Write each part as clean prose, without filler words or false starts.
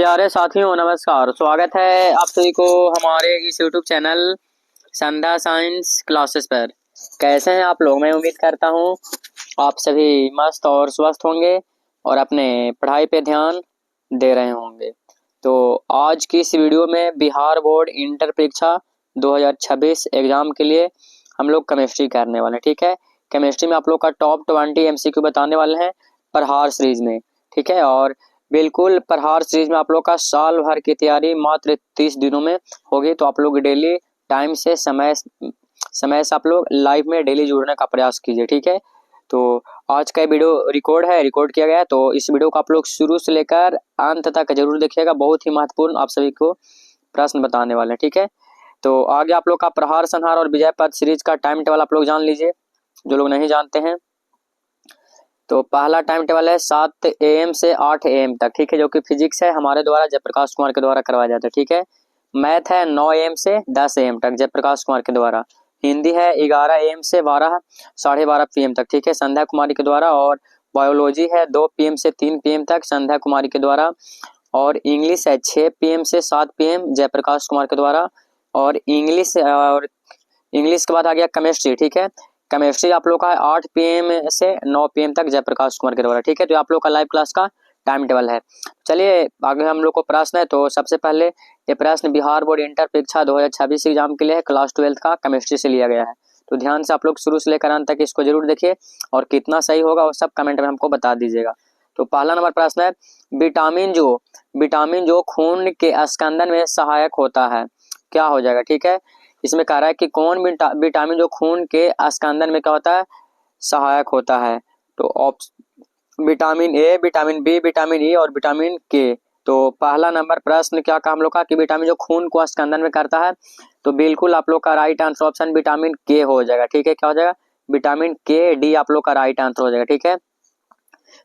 प्यारे साथियों नमस्कार। स्वागत है आप सभी को हमारे इस YouTube चैनल संध्या साइंस क्लासेस पर। कैसे हैं आप लोग? मैं उम्मीद करता हूं आप सभी मस्त और स्वस्थ होंगे और अपने पढ़ाई पे ध्यान दे रहे होंगे। तो आज की इस वीडियो में बिहार बोर्ड इंटर परीक्षा 2026 एग्जाम के लिए हम लोग केमिस्ट्री करने वाले हैं। ठीक है, केमिस्ट्री में आप लोग का टॉप 20 MCQ बताने वाले हैं प्रहार सीरीज में। ठीक है, और बिल्कुल प्रहार सीरीज में आप लोग का साल भर की तैयारी मात्र 30 दिनों में होगी। तो आप लोग डेली टाइम से समय से आप लोग लाइव में डेली जुड़ने का प्रयास कीजिए। ठीक है, तो आज का वीडियो रिकॉर्ड किया गया है, तो इस वीडियो को आप लोग शुरू से लेकर अंत तक जरूर देखिएगा। बहुत ही महत्वपूर्ण आप सभी को प्रश्न बताने वाले हैं। ठीक है, तो आगे आप लोग का प्रहार संहार और विजय पथ सीरीज का टाइम टेबल आप लोग जान लीजिए, जो लोग नहीं जानते हैं। तो पहला टाइम टेबल है 7 AM से 8 AM तक। ठीक है, जो कि फिजिक्स है हमारे द्वारा जयप्रकाश कुमार के द्वारा करवाया जाता है। ठीक है, मैथ है 9 AM से 10 AM तक जयप्रकाश कुमार के द्वारा। हिंदी है 11 AM से 12:30 PM तक। ठीक है, संध्या कुमारी के द्वारा। और बायोलॉजी है 2 PM से 3 PM तक संध्या कुमारी के द्वारा। और इंग्लिश है 6 PM से 7 PM जयप्रकाश कुमार के द्वारा। और इंग्लिश के बाद आ गया केमिस्ट्री। ठीक है, केमिस्ट्री आप लोग का है 8 PM से 9 PM तक जयप्रकाश कुमार के द्वारा। ठीक है, तो आप लोग का लाइव क्लास का टाइम टेबल है। चलिए आगे हम लोग को प्रश्न है। तो सबसे पहले ये प्रश्न बिहार बोर्ड इंटर परीक्षा 2026 एग्जाम के लिए है, क्लास 12 का केमिस्ट्री से लिया गया है। तो ध्यान से आप लोग शुरू से लेकर अंत तक इसको जरूर देखिए और कितना सही होगा वो सब कमेंट में हमको बता दीजिएगा। तो पहला नंबर प्रश्न है, विटामिन जो खून के स्कंदन में सहायक होता है, क्या हो जाएगा? ठीक है, इसमें कह रहा है कि कौन विटामिन जो खून के स्कंदन में क्या होता है, सहायक होता है। तो vitamin A, vitamin B, vitamin E और विटामिन के। तो पहला नंबर प्रश्न क्या कहा हम लोग का कि विटामिन जो खून को स्कंदन में करता है, तो बिल्कुल आप लोग का राइट आंसर ऑप्शन विटामिन के हो जाएगा। ठीक है, क्या हो जाएगा? विटामिन के, डी आप लोग का राइट आंसर हो जाएगा। ठीक है,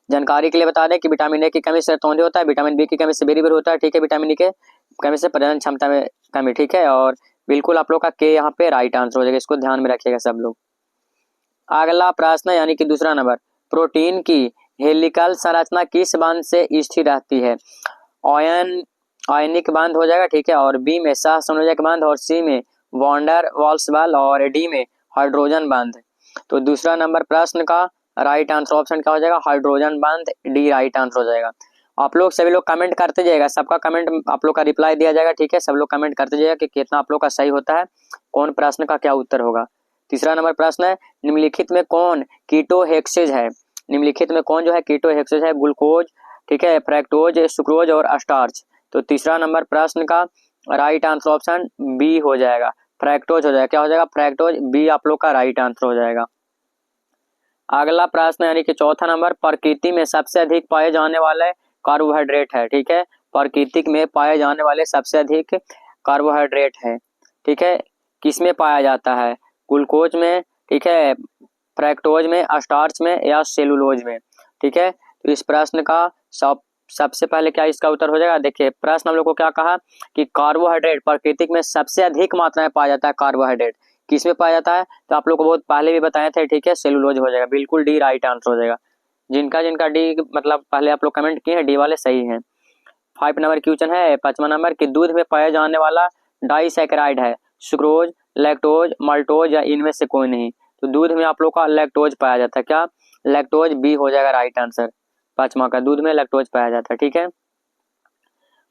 जानकारी के लिए बता दें कि विटामिन ए की कमी से तौंधी होता है, विटामिन बी की कमी से बेरीबेर होता है। ठीक है, विटामिन ई के कमी से प्रजनन क्षमता में कमी। ठीक है, और बिल्कुल आप लोग का के यहाँ पे राइट आंसर हो जाएगा, इसको ध्यान में रखिएगा सब लोग। अगला प्रश्न यानी कि दूसरा नंबर, प्रोटीन की हेलिकल संरचना किस बंध से स्थिर रहती है? आयनिक बंध हो जाएगा। ठीक है, और बी में सहसंयोजक बंध, और सी में वॉन्डर वाल्स बल, और डी में हाइड्रोजन बंध। तो दूसरा नंबर प्रश्न का राइट आंसर ऑप्शन क्या हो जाएगा? हाइड्रोजन बंध, डी राइट आंसर हो जाएगा। आप लोग सभी लोग कमेंट करते जाइएगा, सबका कमेंट आप लोग का रिप्लाई दिया जाएगा। ठीक है, सब लोग कमेंट करते जाइएगा कि कितना आप लोग का सही होता है, कौन प्रश्न का क्या उत्तर होगा। तीसरा नंबर प्रश्न है, निम्नलिखित में कौन कीटोहेक्सेज है? निम्नलिखित में कौन जो है कीटोहेक्सेज है? ग्लूकोज, ठीक है, फ्रैक्टोज, सुक्रोज और स्टार्च। तो तीसरा नंबर प्रश्न का राइट आंसर ऑप्शन बी हो जाएगा, फ्रैक्टोज हो जाएगा। क्या हो जाएगा? फ्रैक्टोज, बी आप लोग का राइट आंसर हो जाएगा। अगला प्रश्न यानी कि चौथा नंबर, प्रकृति में सबसे अधिक पाए जाने वाले कार्बोहाइड्रेट है। ठीक है, प्रकृति में पाए जाने वाले सबसे अधिक कार्बोहाइड्रेट है। ठीक है, किसमें पाया जाता है? ग्लूकोज में, ठीक है, फ्रैक्टोज में, स्टार्च में या सेलुलोज में। ठीक है, तो इस प्रश्न का सबसे पहले क्या इसका उत्तर हो जाएगा? देखिए प्रश्न हम लोग को क्या कहा कि कार्बोहाइड्रेट प्रकृति में सबसे अधिक मात्रा में पाया जाता है। कार्बोहाइड्रेट किस में पाया जाता है? तो आप लोग को बहुत पहले भी बताए थे। ठीक है, सेलुलोज हो जाएगा, बिल्कुल डी राइट आंसर हो जाएगा। जिनका डी मतलब पहले आप लोग कमेंट किए हैं डी वाले सही हैं। 5 नंबर क्वेश्चन है, 5वां नंबर कि दूध में पाया जाने वाला डाइसैकेराइड है सुक्रोज, लैक्टोज, माल्टोज या इनमें से कोई नहीं। तो दूध में आप लोग का लैक्टोज पाया जाता है। क्या? लैक्टोज, बी हो जाएगा राइट आंसर। 5वां का दूध में लैक्टोज पाया जाता है। ठीक है,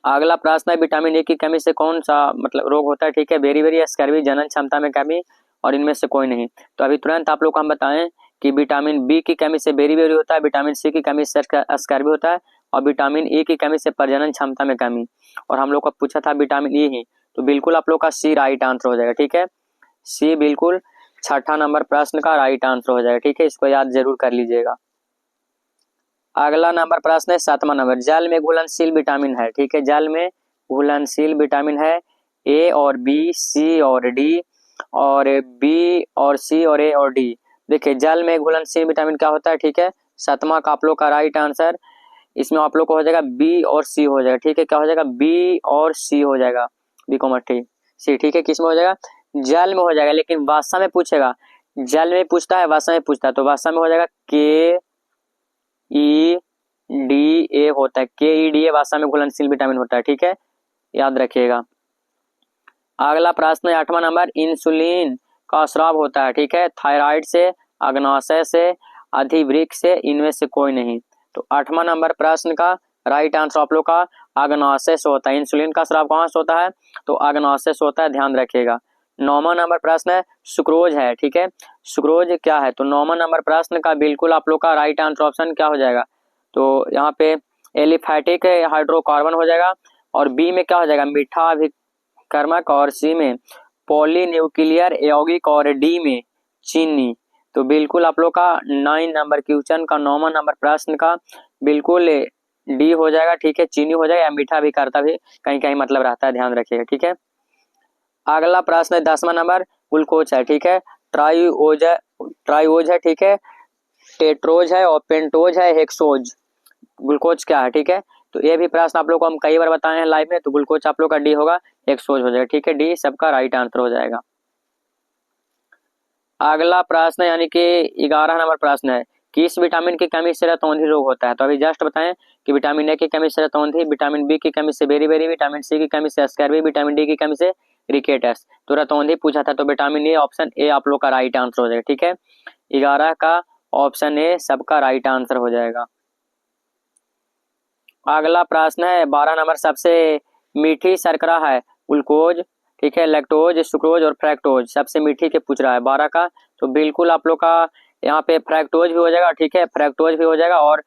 अगला प्रश्न है, विटामिन ए की कमी से कौन सा मतलब रोग होता है? ठीक है, बेरी स्कर्वी, जनन क्षमता में कमी और इनमें से कोई नहीं। तो अभी तुरंत आप लोग को हम बताएं कि विटामिन बी की कमी से बेरी होता है, विटामिन सी की कमी से स्कर्वी होता है, और विटामिन ए की कमी से प्रजनन क्षमता में कमी। और हम लोग को पूछा था विटामिन ई ही, तो बिल्कुल आप लोग का सी राइट आंसर हो जाएगा। ठीक है, सी बिल्कुल छठा नंबर प्रश्न का राइट आंसर हो जाएगा। ठीक है, इसको याद जरूर कर लीजिएगा। अगला नंबर प्रश्न है 7वां नंबर, जल में घुलनशील विटामिन है। ठीक है, जल में घुलनशील विटामिन है ए और बी, सी और डी, और बी और सी और ए और डी। देखिए जल में घुलनशील विटामिन क्या होता है? ठीक है, 7वां का आप लोग का राइट आंसर इसमें आप लोग को हो जाएगा बी और सी हो जाएगा। ठीक है, क्या हो जाएगा? बी और सी हो जाएगा, बी कॉमा टी सी। ठीक है, किस में हो जाएगा? जल में हो जाएगा, लेकिन वासा में पूछेगा, जल में पूछता है वासा में पूछता है, तो वासा में हो जाएगा के ई DA होता है, KEDA भाषा में घुलनशील विटामिन होता है, ठीक है, याद रखिएगा। अगला प्रश्न है 8वां नंबर, इंसुलिन का स्राव होता है, ठीक है, थायराइड से, अग्नाशय से, अधिवृक्क से, इनमें से कोई नहीं। तो 8वां नंबर प्रश्न का राइट आंसर आप लोग का अग्नाशय से होता है। इंसुलिन का स्राव कहाँ से होता है? तो अग्नाशय से होता है, ध्यान रखिएगा। 9वां नंबर प्रश्न है सुक्रोज है, ठीक है, सुक्रोज क्या है? तो 9वां नंबर प्रश्न का बिल्कुल आप लोग का राइट आंसर ऑप्शन क्या हो जाएगा? तो यहाँ पे एलिफैटिक हाइड्रोकार्बन हो जाएगा, और बी में क्या हो जाएगा? मीठा अभिकर्मक, और सी में पॉलीन्यूक्लियर यौगिक, और डी में चीनी। तो बिल्कुल आप लोग का 9 नंबर क्वेश्चन का 9वां नंबर प्रश्न का बिल्कुल डी हो जाएगा, ठीक है, चीनी हो जाएगा, या मीठा अभिकर्ता भी कहीं कहीं मतलब रहता है, ध्यान रखिएगा, ठीक है। अगला प्रश्न है 10वां नंबर, ग्लूकोज है, ठीक है, ट्राइओज है, ठीक है, टेट्रोज है, और पेंटोज है, हेक्सोज। ग्लूकोज क्या है? ठीक है, तो ये भी प्रश्न आप लोग को हम कई बार बताए हैं लाइव में। तो ग्लूकोज आप लोग का डी होगा, हेक्सोज हो जाएगा, ठीक है, डी सबका राइट आंसर हो जाएगा। अगला प्रश्न यानी कि 11 नंबर प्रश्न है, किस विटामिन की कमी से रतौंधी रोग होता है? तो अभी जस्ट बताएं कि विटामिन ए की कमी से रतौंधी, विटामिन बी की कमी से बेरी, विटामिन सी की कमी से स्कैर्वी, विटामिन डी की कमी से रिकेटस। तो रतौंधी पूछा था, तो विटामिन ए ऑप्शन ए आप लोग का राइट आंसर हो जाएगा, ठीक है, 11 का ऑप्शन ए सबका राइट आंसर हो जाएगा। अगला प्रश्न है 12 नंबर, सबसे मीठी शर्करा है ग्लूकोज, ठीक है, लैक्टोज, सुक्रोज और फ्रैक्टोज, सबसे मीठी के पूछ रहा है 12 का। तो बिल्कुल आप लोग का यहाँ पे फ्रैक्टोज भी हो जाएगा, ठीक है, फ्रैक्टोज भी हो जाएगा, और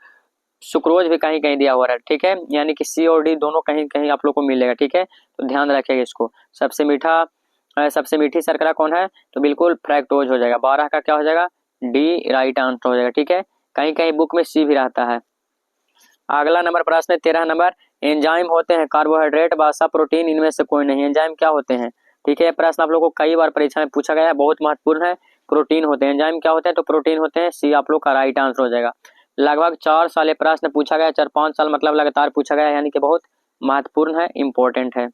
सुक्रोज भी कहीं कहीं दिया हुआ है, ठीक है, यानी कि सी और डी दोनों कहीं कहीं आप लोग को मिलेगा, ठीक है, तो ध्यान रखिएगा इसको। सबसे मीठी शर्करा कौन है? तो बिल्कुल फ्रैक्टोज हो जाएगा, 12 का क्या हो जाएगा? डी राइट आंसर हो जाएगा, ठीक है, कहीं कहीं बुक में सी भी रहता है। अगला नंबर प्रश्न है 13 नंबर, एंजाइम होते हैं कार्बोहाइड्रेट, वसा, प्रोटीन, इनमें से कोई नहीं। एंजाइम क्या होते हैं? ठीक है, प्रश्न आप लोग को कई बार परीक्षा में पूछा गया है, बहुत महत्वपूर्ण है। प्रोटीन होते हैं। एंजाइम क्या होते हैं? तो प्रोटीन होते हैं, सी आप लोग का राइट आंसर हो जाएगा। लगभग 4 साल ये प्रश्न पूछा गया, 4-5 साल मतलब लगातार पूछा गया, यानी कि बहुत महत्वपूर्ण है, इंपॉर्टेंट है।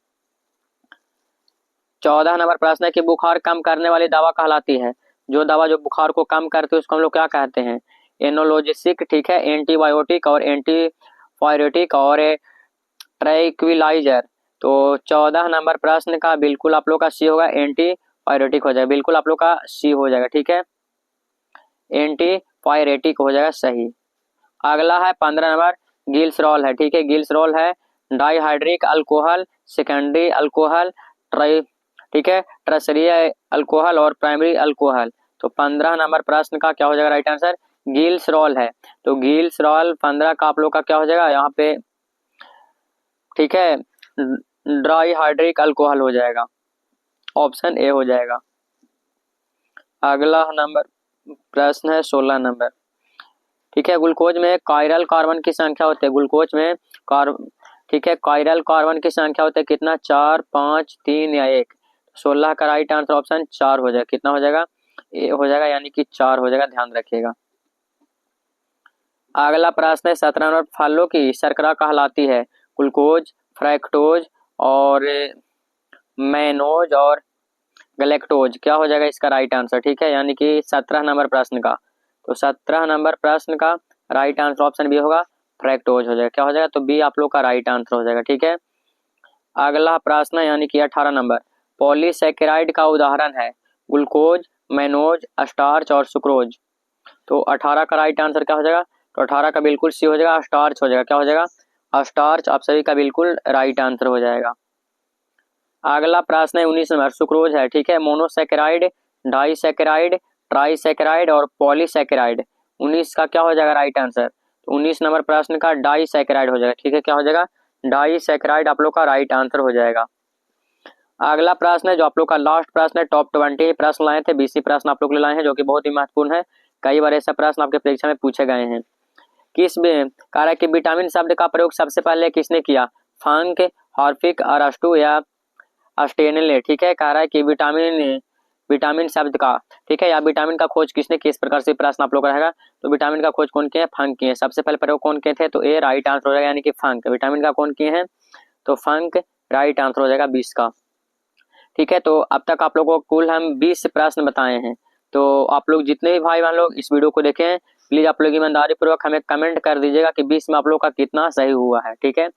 14 नंबर प्रश्न है कि बुखार कम करने वाली दवा कहलाती है। जो दवा जो बुखार को कम करती है उसको हम लोग क्या कहते हैं? एनोलॉजिसिक, ठीक है, एंटीबायोटिक और एंटीपायरेटिक और ट्रैंक्विलाइजर। तो 14 नंबर प्रश्न का बिल्कुल आप लोग का सी होगा, एंटीपायरेटिक हो जाएगा, बिल्कुल आप लोग का सी हो जाएगा, ठीक है, एंटीपायरेटिक हो जाएगा सही। अगला है 15 नंबर, गिल्सरॉल है, ठीक है, गिल्सरॉल है डाइहाइड्रिक अल्कोहल, सेकेंडरी अल्कोहल, ठीक है, टर्शरी अल्कोहल और प्राइमरी अल्कोहल। तो 15 नंबर प्रश्न का क्या हो जाएगा राइट आंसर? गिल्सरॉल है। तो गिल्सरॉल 15 का आप लोग का क्या हो जाएगा यहाँ पे? ठीक है, डाइहाइड्रिक अल्कोहल हो जाएगा, ऑप्शन ए हो जाएगा। अगला नंबर प्रश्न है 16 नंबर, ठीक है, ग्लूकोज में कायरल कार्बन की संख्या होती है, ग्लूकोज में ठीक है, कायरल कार्बन की संख्या होती है कितना? 4, 5, 3 या 1। 16 का राइट आंसर ऑप्शन 4 हो जाएगा, कितना हो जाएगा? ए हो जाएगा, यानी कि 4 हो जाएगा, ध्यान रखिएगा। अगला प्रश्न है 17 नंबर, फलों की शर्करा कहलाती है ग्लूकोज, फ्रैक्टोज और मैनोज और गलेक्टोज। क्या हो जाएगा इसका राइट आंसर? ठीक है, यानी कि 17 नंबर प्रश्न का, तो 17 नंबर प्रश्न का राइट आंसर ऑप्शन बी होगा, फ्रैक्टोज हो जाएगा। क्या हो जाएगा? तो बी आप लोग का राइट आंसर हो जाएगा, ठीक है। अगला प्रश्न यानी कि 18 नंबर, पॉलीसैकेराइड का उदाहरण है ग्लूकोज, मैनोज, स्टार्च और सुक्रोज। तो 18 का राइट आंसर क्या हो जाएगा? तो 18 का बिल्कुल सी हो जाएगा, स्टार्च हो जाएगा। क्या हो जाएगा? स्टार्च आप सभी का बिल्कुल राइट आंसर हो जाएगा। अगला प्रश्न है 19 नंबर, सुक्रोज है, ठीक है, मोनोसैकेराइड, डाइसैकेराइड, ट्राइसैकेराइड और पॉलीसैकेराइड। 19 का क्या हो जाएगा राइट आंसर? तो 19 नंबर प्रश्न का डाइसैकेराइड हो जाएगा, ठीक है, क्या हो जाएगा? डाइसैकेराइड आप लोग का राइट आंसर हो जाएगा। अगला प्रश्न है जो आप लोग का लास्ट प्रश्न है, टॉप 20 प्रश्न लाए थे, 20 प्रश्न आप लोग लाए हैं जो कि बहुत ही महत्वपूर्ण है। कई बार ऐसा प्रश्न आपके परीक्षा में पूछे गए हैं। किस में कह रहा है कि विटामिन शब्द का प्रयोग सबसे पहले किसने किया? फंक, हार्पिक, अरस्टू या अस्टेनले। ठीक है, कह रहा है कि विटामिन शब्द का, ठीक है, या विटामिन का खोज किसने की? इस प्रकार से प्रश्न आप लोग का रहेगा। तो विटामिन का खोज कौन किए हैं? फंक किए हैं। सबसे पहले प्रयोग कौन किए थे? तो ए राइट आंसर हो जाएगा, यानी कि फंक। विटामिन का कौन किए हैं? तो फंक राइट आंसर हो जाएगा 20 का। ठीक है, तो अब तक आप लोगों को कुल हम 20 प्रश्न बताए हैं। तो आप लोग जितने भी भाई बहन लोग इस वीडियो को देखें, प्लीज़ आप लोग ईमानदारी पूर्वक हमें कमेंट कर दीजिएगा कि 20 में आप लोग का कितना सही हुआ है। ठीक है,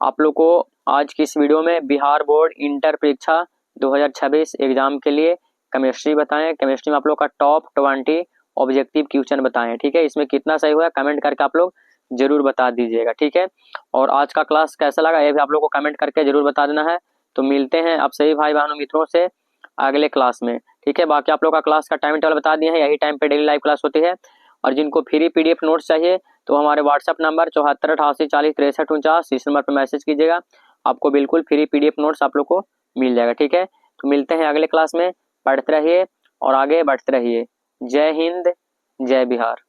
आप लोग को आज की इस वीडियो में बिहार बोर्ड इंटर परीक्षा 2026 एग्जाम के लिए केमिस्ट्री बताएं। केमिस्ट्री में आप लोग का टॉप 20 ऑब्जेक्टिव क्वेश्चन बताएं। ठीक है, इसमें कितना सही हुआ है कमेंट करके आप लोग जरूर बता दीजिएगा। ठीक है, और आज का क्लास कैसा लगा ये भी आप लोग को कमेंट करके जरूर बता देना है। तो मिलते हैं आप सभी भाई बहनों मित्रों से अगले क्लास में। ठीक है, बाकी आप लोग का क्लास का टाइम टेबल बता दिए हैं, यही टाइम पे डेली लाइव क्लास होती है। और जिनको फ्री पीडीएफ नोट्स चाहिए तो हमारे व्हाट्सएप नंबर 74 88 40 63 49 इस नंबर पर मैसेज कीजिएगा, आपको बिल्कुल फ्री पीडीएफ नोट्स आप लोग को मिल जाएगा। ठीक है, तो मिलते हैं अगले क्लास में। पढ़ते रहिए और आगे बढ़ते रहिए। जय हिंद, जय बिहार।